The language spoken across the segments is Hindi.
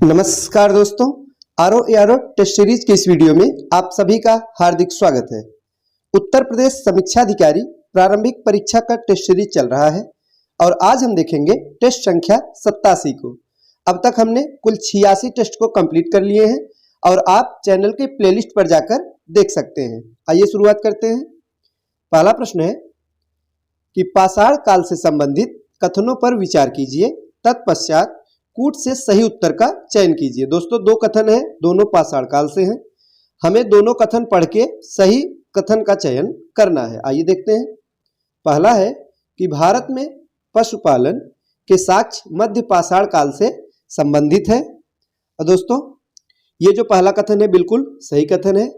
नमस्कार दोस्तों, आरओ टेस्ट सीरीज के इस वीडियो में आप सभी का हार्दिक स्वागत है। उत्तर प्रदेश समीक्षा अधिकारी प्रारंभिक परीक्षा का टेस्ट सीरीज चल रहा है और आज हम देखेंगे टेस्ट संख्या 87 को। अब तक हमने कुल 86 टेस्ट को कंप्लीट कर लिए हैं और आप चैनल के प्लेलिस्ट पर जाकर देख सकते हैं। आइए शुरुआत करते हैं। पहला प्रश्न है कि पाषाण काल से संबंधित कथनों पर विचार कीजिए, तत्पश्चात कूट से सही उत्तर का चयन कीजिए। दोस्तों दो कथन है, दोनों पाषाण काल से हैं। हमें दोनों कथन पढ़ के सही कथन का चयन करना है। आइए देखते हैं। पहला है कि भारत में पशुपालन के साक्ष्य मध्य पाषाण काल से संबंधित है। और दोस्तों ये जो पहला कथन है बिल्कुल सही कथन है।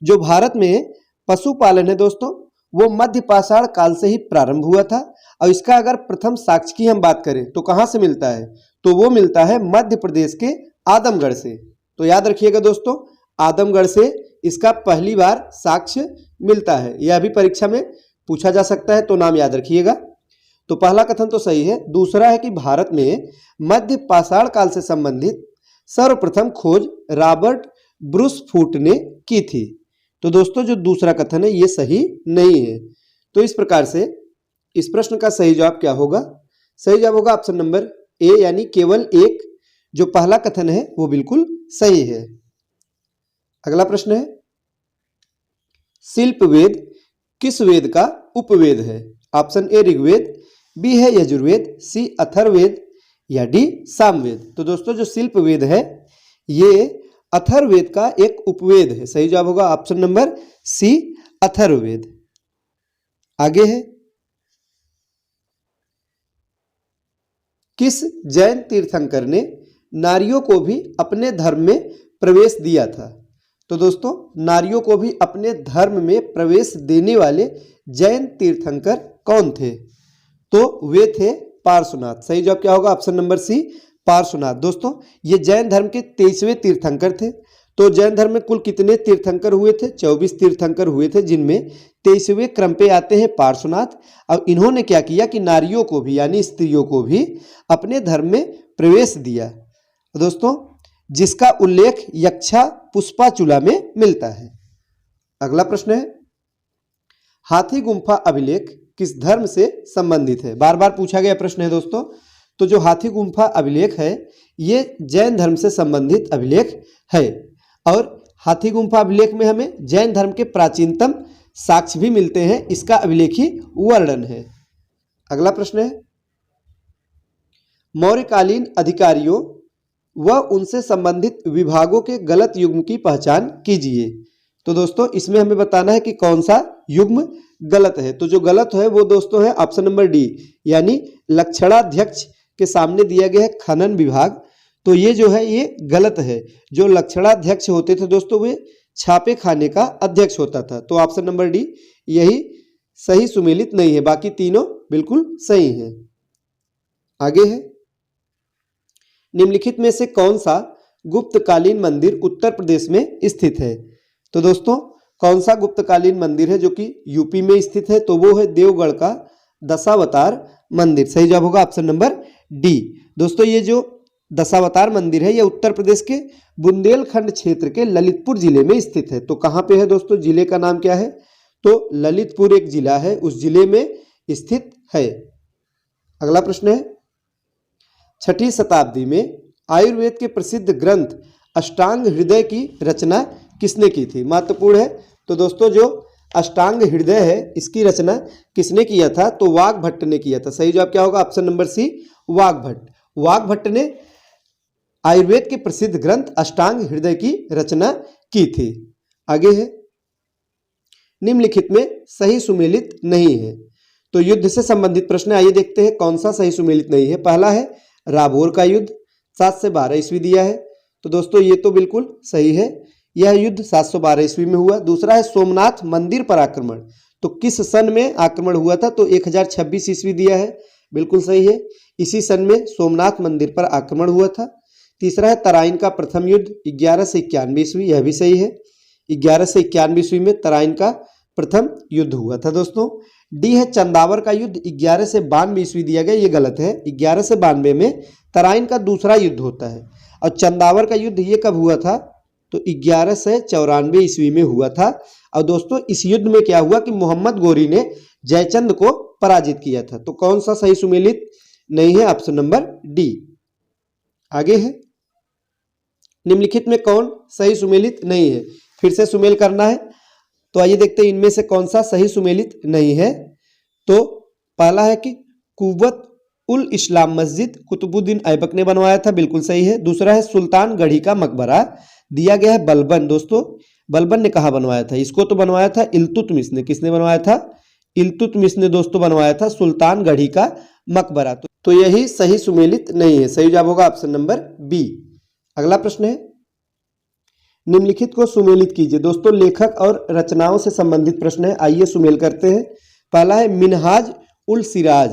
जो भारत में पशुपालन है दोस्तों वो मध्य पाषाण काल से ही प्रारंभ हुआ था और इसका अगर प्रथम साक्ष्य की हम बात करें तो कहाँ से मिलता है, तो वो मिलता है मध्य प्रदेश के आदमगढ़ से। तो याद रखिएगा दोस्तों, आदमगढ़ से इसका पहली बार साक्ष्य मिलता है। यह भी परीक्षा में पूछा जा सकता है, तो नाम याद रखिएगा। तो पहला कथन तो सही है। दूसरा है कि भारत में मध्य पाषाण काल से संबंधित सर्वप्रथम खोज रॉबर्ट ब्रूस फूट ने की थी। तो दोस्तों जो दूसरा कथन है ये सही नहीं है। तो इस प्रकार से इस प्रश्न का सही जवाब क्या होगा? सही जवाब होगा ऑप्शन नंबर ए, यानी केवल एक। जो पहला कथन है वो बिल्कुल सही है। अगला प्रश्न है शिल्प वेद किस वेद का उपवेद है? ऑप्शन ए ऋग्वेद, बी है यजुर्वेद, सी अथर्ववेद या डी सामवेद। तो दोस्तों जो शिल्प वेद है ये अथर्ववेद का एक उपवेद है। सही जवाब होगा ऑप्शन नंबर सी अथर्ववेद। आगे है किस जैन तीर्थंकर ने नारियों को भी अपने धर्म में प्रवेश दिया था? तो दोस्तों नारियों को भी अपने धर्म में प्रवेश देने वाले जैन तीर्थंकर कौन थे? तो वे थे पार्श्वनाथ। सही जवाब क्या होगा? Option number C Parshvanath. दोस्तों ये जैन धर्म के 23वें तीर्थंकर थे। तो जैन धर्म में कुल कितने तीर्थंकर हुए थे? 24 तीर्थंकर हुए थे, जिनमें 23वें क्रम पे आते हैं पार्श्वनाथ। अब इन्होंने क्या किया कि नारियों को भी यानी स्त्रियों को भी अपने धर्म में प्रवेश दिया दोस्तों, जिसका उल्लेख यक्षा पुष्पाचूला में मिलता है। अगला प्रश्न है हाथी गुम्फा अभिलेख किस धर्म से संबंधित है? बार बार पूछा गया प्रश्न है दोस्तों। तो जो हाथी गुम्फा अभिलेख है ये जैन धर्म से संबंधित अभिलेख है और हाथी गुम्फा अभिलेख में हमें जैन धर्म के प्राचीनतम साक्ष्य भी मिलते हैं। इसका अभिलेखी वर्णन है। अगला प्रश्न है मौर्यकालीन अधिकारियों व उनसे संबंधित विभागों के गलत युग्म की पहचान कीजिए। तो दोस्तों इसमें हमें बताना है कि कौन सा युग्म गलत है। तो जो गलत है वो दोस्तों है ऑप्शन नंबर डी, यानी लक्षणाध्यक्ष के सामने दिया गया है खनन विभाग। तो ये जो है ये गलत है। जो लक्षणाध्यक्ष होते थे दोस्तों वे छापे खाने का अध्यक्ष होता था। तो ऑप्शन नंबर डी यही सही सुमेलित नहीं है, बाकी तीनों बिल्कुल सही हैं। आगे है निम्नलिखित में से कौन सा गुप्तकालीन मंदिर उत्तर प्रदेश में स्थित है? तो दोस्तों कौन सा गुप्तकालीन मंदिर है जो कि यूपी में स्थित है? तो वो है देवगढ़ का दशावतार मंदिर। सही जवाब होगा ऑप्शन नंबर डी। दोस्तों ये जो दशावतार मंदिर है ये उत्तर प्रदेश के बुंदेलखंड क्षेत्र के ललितपुर जिले में स्थित है। तो कहाँ पे है दोस्तों? जिले का नाम क्या है? तो ललितपुर एक जिला है, उस जिले में स्थित है। अगला प्रश्न है 6ठी शताब्दी में आयुर्वेद के प्रसिद्ध ग्रंथ अष्टांग हृदय की रचना किसने की थी? महत्वपूर्ण है। तो दोस्तों जो अष्टांग हृदय है इसकी रचना किसने किया था? तो वाग्भट्ट ने किया था। सही जवाब क्या होगा? ऑप्शन नंबर सी वाग्भट्ट। वाग्भट्ट ने आयुर्वेद के प्रसिद्ध ग्रंथ अष्टांग हृदय की रचना की थी। आगे है निम्नलिखित में सही सुमेलित नहीं है। तो युद्ध से संबंधित प्रश्न आइए देखते हैं कौन सा सही सुमेलित नहीं है। पहला है राबोर का युद्ध 7 से 12 ईस्वी दिया है। तो दोस्तों ये तो बिल्कुल सही है, यह युद्ध 712 ईस्वी में हुआ। दूसरा है सोमनाथ मंदिर पर आक्रमण, तो किस सन में आक्रमण हुआ था? तो 1026 ईस्वी दिया है, बिल्कुल सही है। इसी सन में सोमनाथ मंदिर पर आक्रमण हुआ था। तीसरा है तराइन का प्रथम युद्ध 11 से 91 ईस्वी, यह भी सही है। 11 से 91 ईस्वी में तराइन का प्रथम युद्ध हुआ था दोस्तों। डी है चंदावर का युद्ध 11 से 92 ईस्वी दिया गया, ये गलत है। 11 से 92 में तराइन का दूसरा युद्ध होता है। और चंदावर का युद्ध ये कब हुआ था? तो 1194 ईस्वी में हुआ था। और दोस्तों इस युद्ध में क्या हुआ कि मोहम्मद गोरी ने जयचंद को पराजित किया था। तो कौन सा सही सुमेलित नहीं है? Option number D. आगे है, निम्नलिखित में कौन सही सुमेलित नहीं है? फिर से सुमेल करना है। तो आइए देखते हैं इनमें से कौन सा सही सुमेलित नहीं है। तो पहला है कि कुव्वत उल इस्लाम मस्जिद कुतुबुद्दीन ऐबक ने बनवाया था, बिल्कुल सही है। दूसरा है सुल्तान गढ़ी का मकबरा दिया गया है बलबन। दोस्तों बलबन ने कहा बनवाया था? इसको तो बनवाया था इल्तुतमिश ने। किसने बनवाया था? इल्तुतमिश ने दोस्तों बनवाया था सुल्तान गढ़ी का मकबरा। तो यही सही सुमेलित नहीं है। सही जवाब होगा ऑप्शन नंबर बी। अगला प्रश्न है, निम्नलिखित को सुमेलित कीजिए। दोस्तों लेखक और रचनाओं से संबंधित प्रश्न है, आइए सुमेल करते हैं। पहला है मिनहाज उल सिराज।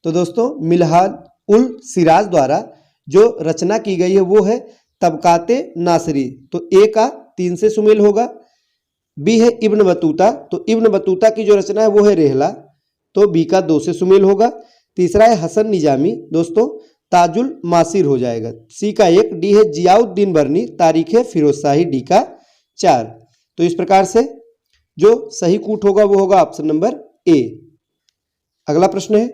तो दोस्तों मिनहाज उल सिराज द्वारा जो रचना की गई है वो है तबकाते नासरी। तो ए का 3 से सुमेल होगा। बी है इब्न बतूता। तो इब्न बतूता की जो रचना है वो है रेहला। तो बी का 2 से सुमेल होगा। तीसरा है हसन निजामी। दोस्तों ताजुल मासिर हो जाएगा। सी का 1। डी है जियाउद्दीन बरनी। तारीख है फिरोजशाही। डी का 4। तो इस प्रकार से जो सही कूट होगा वो होगा ऑप्शन नंबर ए। अगला प्रश्न है,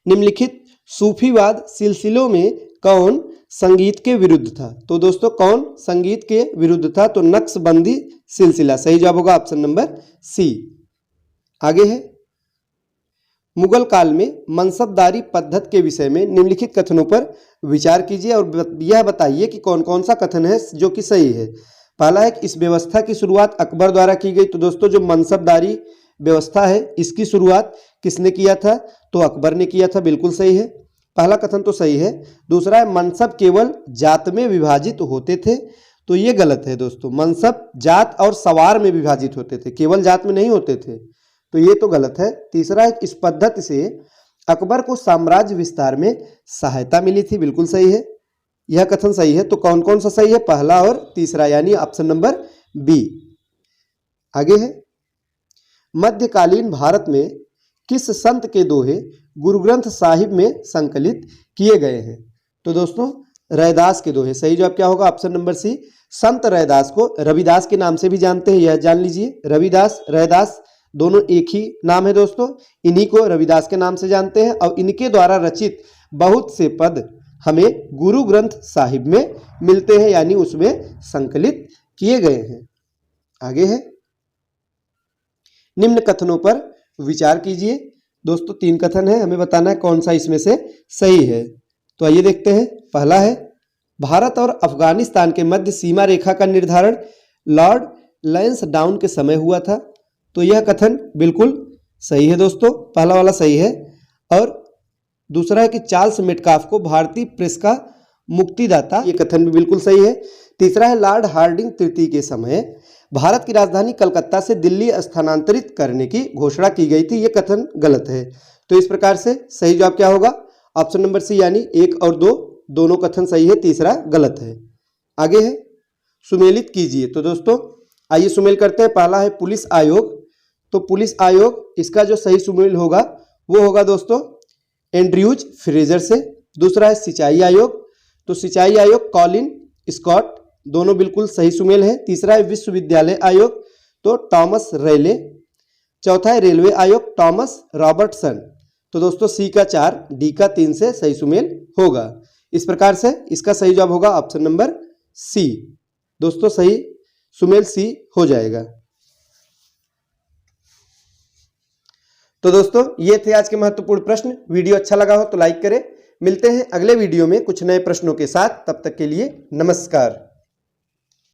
निम्नलिखित सूफीवाद सिलसिलों में कौन संगीत के विरुद्ध था? तो दोस्तों कौन संगीत के विरुद्ध था? तो नक्शबंदी सिलसिला। सही जवाब होगा ऑप्शन नंबर सी। आगे है, मुगल काल में मनसबदारी पद्धति के विषय में निम्नलिखित कथनों पर विचार कीजिए और यह बताइए कि कौन कौन सा कथन है जो कि सही है। पहला है कि इस व्यवस्था की शुरुआत अकबर द्वारा की गई। तो दोस्तों जो मनसबदारी व्यवस्था है इसकी शुरुआत किसने किया था? तो अकबर ने किया था, बिल्कुल सही है। पहला कथन तो सही है। दूसरा है मनसब केवल जात में विभाजित होते थे। तो ये गलत है दोस्तों। मनसब जात और सवार में विभाजित होते थे, केवल जात में नहीं होते थे। तो ये तो गलत है। तीसरा है इस पद्धति से अकबर को साम्राज्य विस्तार में सहायता मिली थी, बिल्कुल सही है। यह कथन सही है। तो कौन कौन सा सही है? पहला और तीसरा, यानी ऑप्शन नंबर बी। आगे है, मध्यकालीन भारत में किस संत के दोहे गुरु ग्रंथ साहिब में संकलित किए गए हैं? तो दोस्तों रैदास के दोहे। सही जवाब क्या होगा? Option number C. संत रैदास को रविदास के नाम से भी जानते हैं, यह जान लीजिए। रविदास रैदास दोनों एक ही नाम है दोस्तों। इन्हीं को रविदास के नाम से जानते हैं और इनके द्वारा रचित बहुत से पद हमें गुरु ग्रंथ साहिब में मिलते हैं, यानी उसमें संकलित किए गए हैं। आगे है, निम्न कथनों पर विचार कीजिए। दोस्तों 3 कथन है, हमें बताना है कौन सा इसमें से सही है। तो आइए देखते हैं। पहला है भारत और अफगानिस्तान के मध्य सीमा रेखा का निर्धारण लॉर्ड लैंसडाउन के समय हुआ था। तो यह कथन बिल्कुल सही है दोस्तों, पहला वाला सही है। और दूसरा है कि चार्ल्स मेटकाफ को भारतीय प्रेस का मुक्तिदाता, ये कथन भी बिल्कुल सही है। तीसरा है लॉर्ड हार्डिंग तृतीय के समय भारत की राजधानी कलकत्ता से दिल्ली स्थानांतरित करने की घोषणा की गई थी, ये कथन गलत है। तो इस प्रकार से सही जवाब क्या होगा? ऑप्शन नंबर सी, यानी 1 और 2 दोनों कथन सही है, तीसरा गलत है। आगे है, सुमेलित कीजिए। तो दोस्तों आइए सुमेल करते हैं। पहला है पुलिस आयोग। तो पुलिस आयोग, इसका जो सही सुमेल होगा वो होगा दोस्तों एंड्रयूज फ्रेजर से। दूसरा है सिंचाई आयोग। तो सिंचाई आयोग कॉलिन स्कॉट, दोनों बिल्कुल सही सुमेल है। तीसरा है विश्वविद्यालय आयोग, तो टॉमस रेले। चौथा है रेलवे आयोग, टॉमस रॉबर्टसन। तो दोस्तों सी का 4, डी का 3 से सही सुमेल होगा। इस प्रकार से इसका सही जवाब होगा ऑप्शन नंबर सी। दोस्तों सही सुमेल सी हो जाएगा। तो दोस्तों ये थे आज के महत्वपूर्ण प्रश्न। वीडियो अच्छा लगा हो तो लाइक करें। मिलते हैं अगले वीडियो में कुछ नए प्रश्नों के साथ। तब तक के लिए नमस्कार।